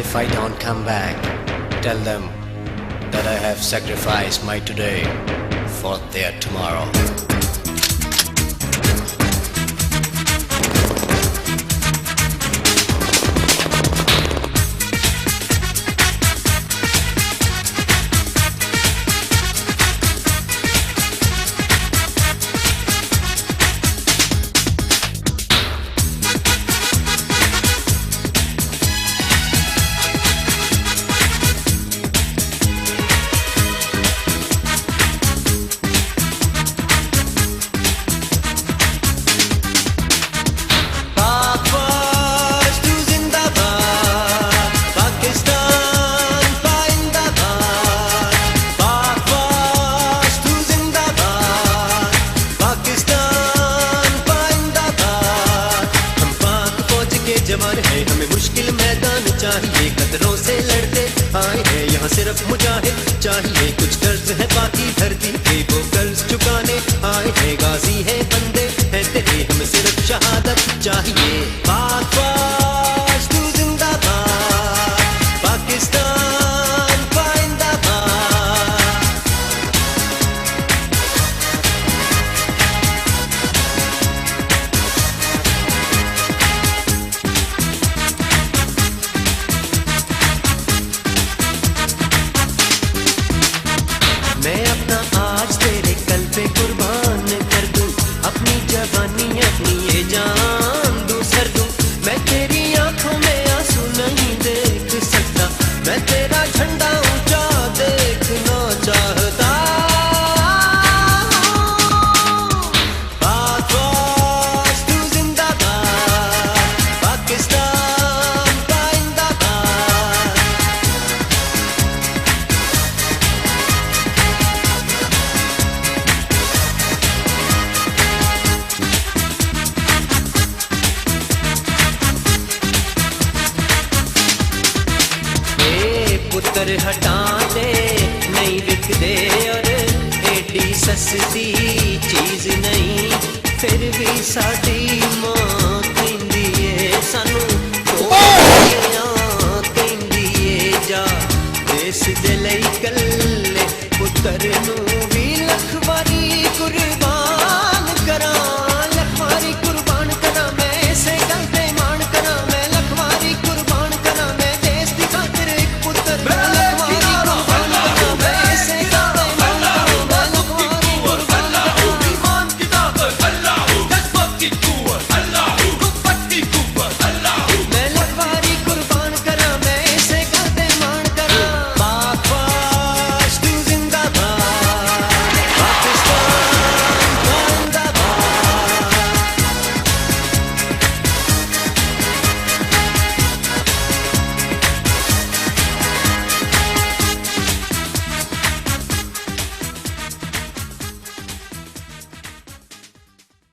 if I don't come back, tell them that I have sacrificed my today for their tomorrow. जवान है हमें मुश्किल मैदान चाहिए, खतरों से लड़ते आए हैं यहाँ सिर्फ मुजाहिद चाहिए। कुछ कर्ज है बाकी धरती पे वो कर्ज चुकाने आए हैं, गाजी है बंदे हैं तेरे हमें सिर्फ शहादत चाहिए। पाक तू जिंदाबाद, पाकिस्तान जिंदाबाद। मैं अपना आज तेरे कल पे कुर्बान कर दूं, अपनी जवानी अपनी ये जान दूं सर दूं। मैं तेरी आंखों में आंसू नहीं देख सकता, मैं तेरा झंडा ऊंचा देखना चाहता। पाक तू जिंदाबाद, पाकिस्तान जिंदाबाद। पुत्र हटा दे नहीं बिक दे और एडी सस्ती चीज नहीं, फिर भी साडी मां कहंदी है सानू कहंदी है जा देश दे लई कल्ले पुत्र नू